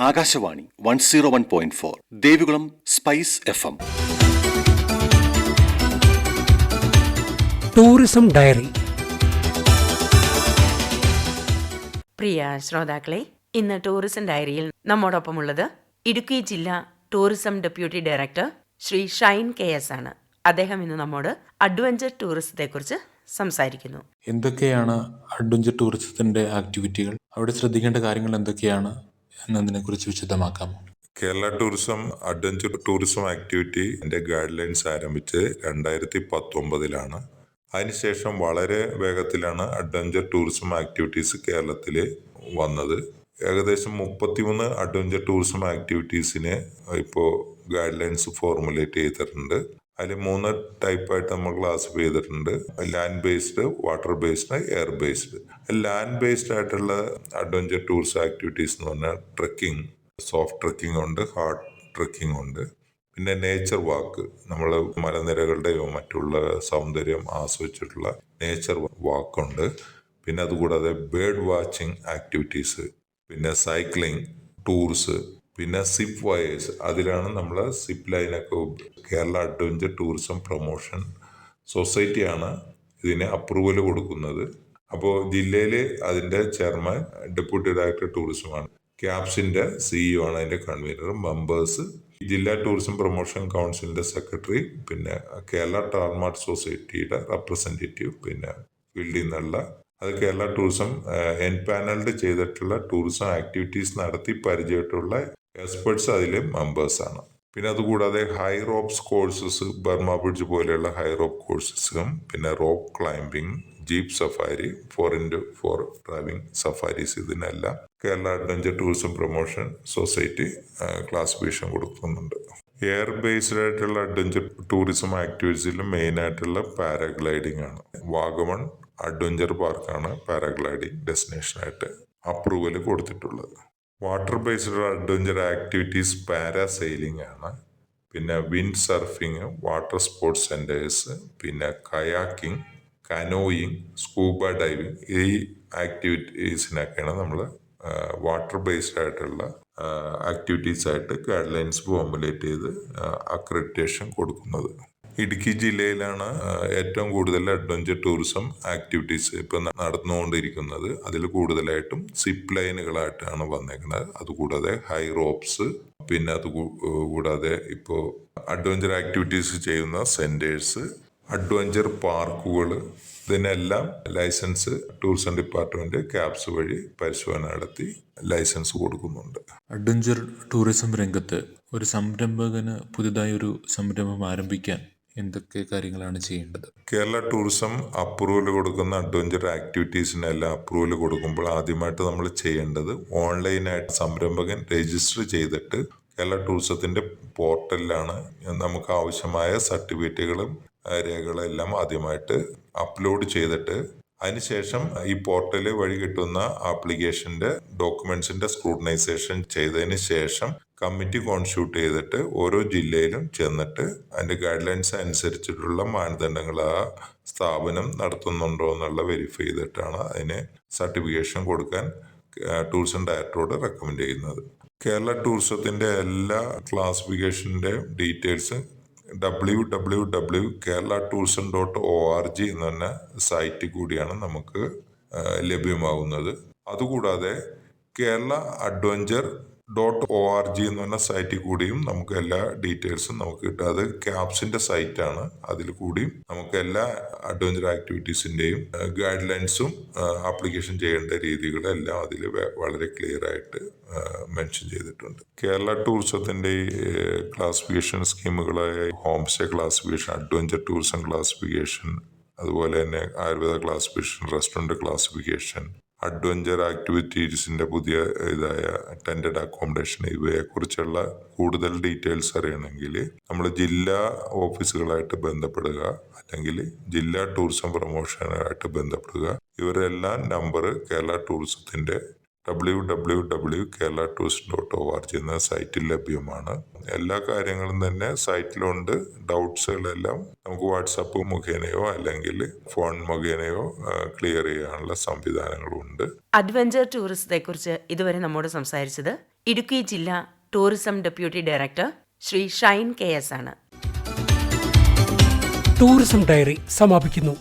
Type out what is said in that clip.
Akashvani 101.4 Devikulam spice FM. Tourism diary. പ്രിയ ശ്രോതാക്കളെ, ഇന്ന് ടൂറിസം ഡയറിയിൽ നമ്മോടൊപ്പമുള്ളത് ഇടുക്കി ജില്ലാ tourism deputy director Shri Shine KS ആണ്. അദ്ദേഹം ഇന്ന് നമ്മോട് അഡ്വഞ്ചർ ടൂറിസത്തെക്കുറിച്ച് സംസാരിക്കുന്നു. എന്തൊക്കെയാണ് അഡ്വഞ്ചർ ടൂറിസത്തിന്റെ ആക്ടിവിറ്റികൾ, അവിടെ ശ്രദ്ധിക്കേണ്ട കാര്യങ്ങൾ എന്തൊക്കെയാണ് എന്നതിനെക്കുറിച്ച് വിശദമാക്കാമോ? Kerala tourism adventure tourism activity guidelines ആരംഭിച്ച് 2019 അതിനുശേഷം വളരെ വേഗത്തിലാണ് അഡ്വഞ്ചർ ടൂറിസം ആക്ടിവിറ്റീസ് കേരളത്തിൽ വന്നത്. ഏകദേശം 33 അഡ്വഞ്ചർ ടൂറിസം ആക്ടിവിറ്റീസിന് ഇപ്പോൾ ഗൈഡ് ലൈൻസ് ഫോർമുലേറ്റ് ചെയ്തിട്ടുണ്ട്. അതിൽ 3 ടൈപ്പായിട്ട് നമ്മൾ ക്ലാസിഫൈ ചെയ്തിട്ടുണ്ട്: land based, water based, air based. Land based ആയിട്ടുള്ള അഡ്വഞ്ചർ ടൂറിസം ആക്ടിവിറ്റീസ് എന്ന് പറഞ്ഞാൽ ട്രക്കിംഗ്, സോഫ്റ്റ് ട്രക്കിംഗ് ഉണ്ട്, ഹാർഡ് ട്രക്കിംഗ് ഉണ്ട്. പിന്നെ നേച്ചർ വാക്ക്, നമ്മൾ മലനിരകളുടെയോ മറ്റുള്ള സൗന്ദര്യം ആസ്വദിച്ചിട്ടുള്ള നേച്ചർ വാക്കുണ്ട്. പിന്നെ അതുകൂടാതെ ബേർഡ് വാച്ചിങ് ആക്ടിവിറ്റീസ്, പിന്നെ സൈക്ലിംഗ് ടൂർസ്, പിന്നെ സിപ്പ് വയേഴ്സ്. അതിലാണ് നമ്മൾ സിപ്പ് ലൈനൊക്കെ കേരള അഡ്വഞ്ചർ ടൂറിസം പ്രൊമോഷൻ സൊസൈറ്റിയാണ് ഇതിന് അപ്രൂവൽ കൊടുക്കുന്നത്. അപ്പോൾ ജില്ലയിൽ അതിൻ്റെ ചെയർമാൻ ഡെപ്യൂട്ടി ഡയറക്ടർ ടൂറിസമാണ്. ക്യാപ്സിൻ്റെ CEO ആണ് അതിൻ്റെ കൺവീനർ. മെമ്പേഴ്സ് ജില്ലാ ടൂറിസം പ്രൊമോഷൻ കൗൺസിലിൻ്റെ സെക്രട്ടറി, പിന്നെ കേരള ടാർമാർട്ട് സൊസൈറ്റിയുടെ റെപ്രസെൻറ്റേറ്റീവ്, പിന്നെ ഫീൽഡിൽ നിന്നുള്ള അത് കേരള ടൂറിസം എൻപാനൽഡ് ചെയ്തിട്ടുള്ള ടൂറിസം ആക്ടിവിറ്റീസ് നടത്തി പരിചയമായിട്ടുള്ള എക്സ്പെർട്സ് അതിൽ മെമ്പേഴ്സാണ്. പിന്നെ അതുകൂടാതെ high ropes courses, Burma bridge പോലെയുള്ള ഹൈ റോപ്പ് കോഴ്സസും, പിന്നെ rope climbing, jeep safari, 4x4 driving safaris, ഇതിനെല്ലാം Kerala adventure tourism promotion society classification കൊടുക്കുന്നുണ്ട്. എയർ ബേസ്ഡ് ആയിട്ടുള്ള അഡ്വഞ്ചർ ടൂറിസം ആക്ടിവിറ്റീസിൽ മെയിനായിട്ടുള്ള പാരാഗ്ലൈഡിംഗ് ആണ്. വാഗമൺ അഡ്വഞ്ചർ പാർക്കാണ് പാരാഗ്ലൈഡിംഗ് ഡെസ്റ്റിനേഷനായിട്ട് അപ്രൂവൽ കൊടുത്തിട്ടുള്ളത്. Water based adventure activities parasailing ആണ്. പിന്നെ windsurfing, water sports centres, പിന്നെ കയാക്കിംഗ്, കനോയിങ്, സ്കൂബ ഡൈവിങ്, ഈ ആക്ടിവിറ്റീസിനൊക്കെയാണ് നമ്മൾ വാട്ടർ ബേസ്ഡ് ആയിട്ടുള്ള ആക്ടിവിറ്റീസ് ആയിട്ട് ഗൈഡ് ലൈൻസ് ഫോർമുലേറ്റ് ചെയ്ത് അക്രഡിറ്റേഷൻ കൊടുക്കുന്നത്. ഇടുക്കി ജില്ലയിലാണ് ഏറ്റവും കൂടുതൽ അഡ്വഞ്ചർ ടൂറിസം ആക്ടിവിറ്റീസ് ഇപ്പം നടന്നുകൊണ്ടിരിക്കുന്നത്. അതിൽ കൂടുതലായിട്ടും സിപ്പ് ലൈനുകളായിട്ടാണ് വന്നേക്കുന്നത്. അതുകൂടാതെ ഹൈ റോപ്സ്, പിന്നെ അതുകൂടാതെ ഇപ്പോൾ അഡ്വഞ്ചർ ആക്ടിവിറ്റീസ് ചെയ്യുന്ന സെൻറ്റേഴ്സ്, അഡ്വഞ്ചർ പാർക്കുകൾ, ഇതിനെല്ലാം ലൈസൻസ് ടൂറിസം ഡിപ്പാർട്ട്മെന്റ് ക്യാപ്സ് വഴി പരിശോധന നടത്തി ലൈസൻസ് കൊടുക്കുന്നുണ്ട്. അഡ്വഞ്ചർ ടൂറിസം രംഗത്ത് ഒരു സംരംഭകന് പുതുതായി ഒരു സംരംഭം ആരംഭിക്കാൻ എന്തൊക്കെ കാര്യങ്ങളാണ് ചെയ്യേണ്ടത്? കേരള ടൂറിസം അപ്രൂവൽ കൊടുക്കുന്ന അഡ്വഞ്ചർ ആക്ടിവിറ്റീസിനെല്ലാം അപ്രൂവൽ കൊടുക്കുമ്പോൾ ആദ്യമായിട്ട് നമ്മൾ ചെയ്യേണ്ടത് ഓൺലൈനായിട്ട് സംരംഭകൻ രജിസ്റ്റർ ചെയ്തിട്ട് കേരള ടൂറിസത്തിന്റെ പോർട്ടലിലാണ് നമുക്ക് ആവശ്യമായ സർട്ടിഫിക്കറ്റുകളും രേഖകളെല്ലാം ആദ്യമായിട്ട് അപ്ലോഡ് ചെയ്തിട്ട് അതിനുശേഷം ഈ പോർട്ടൽ വഴി കിട്ടുന്ന ആപ്ലിക്കേഷന്റെ ഡോക്യുമെന്റ്സിന്റെ സ്ക്രൂട്ടനൈസേഷൻ ചെയ്തതിന് ശേഷം കമ്മിറ്റി കോൺസ്റ്റിറ്റ്യൂട്ട് ചെയ്തിട്ട് ഓരോ ജില്ലയിലും ചെന്നിട്ട് അതിന്റെ ഗൈഡ് ലൈൻസ് അനുസരിച്ചിട്ടുള്ള മാനദണ്ഡങ്ങൾ ആ സ്ഥാപനം നടത്തുന്നുണ്ടോ എന്നുള്ള വെരിഫൈ ചെയ്തിട്ടാണ് അതിന് സർട്ടിഫിക്കേഷൻ കൊടുക്കാൻ ടൂറിസം ഡയറക്ടറോട് റെക്കമെൻഡ് ചെയ്യുന്നത്. കേരള ടൂറിസത്തിന്റെ എല്ലാ ക്ലാസിഫിക്കേഷന്റെ ഡീറ്റെയിൽസ് www.kerala-tourism.org എന്ന് പറഞ്ഞ സൈറ്റിൽ കൂടിയാണ് നമുക്ക് ലഭ്യമാകുന്നത്. അതുകൂടാതെ കേരള അഡ്വഞ്ചർ .org എന്ന് പറഞ്ഞ സൈറ്റിൽ കൂടിയും നമുക്ക് എല്ലാ ഡീറ്റെയിൽസും നമുക്ക് കിട്ടും. അത് ക്യാപ്സിന്റെ സൈറ്റാണ്. അതിൽ കൂടിയും നമുക്ക് എല്ലാ അഡ്വഞ്ചർ ആക്ടിവിറ്റീസിന്റെയും ഗൈഡ് ലൈൻസും ആപ്ലിക്കേഷൻ ചെയ്യേണ്ട രീതികളും എല്ലാം അതിൽ വളരെ ക്ലിയർ ആയിട്ട് മെൻഷൻ ചെയ്തിട്ടുണ്ട്. കേരള ടൂറിസത്തിന്റെ ക്ലാസിഫിക്കേഷൻ സ്കീമുകളായ home stay classification, adventure tourism classification, അതുപോലെ തന്നെ Ayurveda classification, restaurant classification, adventure ആക്ടിവിറ്റീസിന്റെ പുതിയ ഇതായ ടെൻഡഡ് അക്കോമഡേഷൻ, ഇവയെക്കുറിച്ചുള്ള കൂടുതൽ ഡീറ്റെയിൽസ് അറിയണമെങ്കിൽ നമ്മൾ ജില്ലാ ഓഫീസുകളായിട്ട് ബന്ധപ്പെടുക, അല്ലെങ്കിൽ ജില്ലാ ടൂറിസം പ്രൊമോഷനായിട്ട് ബന്ധപ്പെടുക. ഇവരെല്ലാം നമ്പർ കേരള ടൂറിസത്തിന്റെ www.kerala-tourism.org എന്ന സൈറ്റിൽ ലഭ്യമാണ്. എല്ലാ കാര്യങ്ങളും തന്നെ സൈറ്റിലുണ്ട്. ഡൗട്ട്സുകളെല്ലാം നമുക്ക് വാട്സാപ്പ് മുഖേനയോ അല്ലെങ്കിൽ ഫോൺ മുഖേനയോ ക്ലിയർ ചെയ്യാനുള്ള സംവിധാനങ്ങളുണ്ട്. അഡ്വഞ്ചർ ടൂറിസത്തെക്കുറിച്ച് ഇതുവരെ നമ്മോട് സംസാരിച്ചത് ഇടുക്കി ജില്ലാ tourism deputy director Shri Shine KS ആണ്. ടൂറിസം ഡയറി സമാപിക്കുന്നു.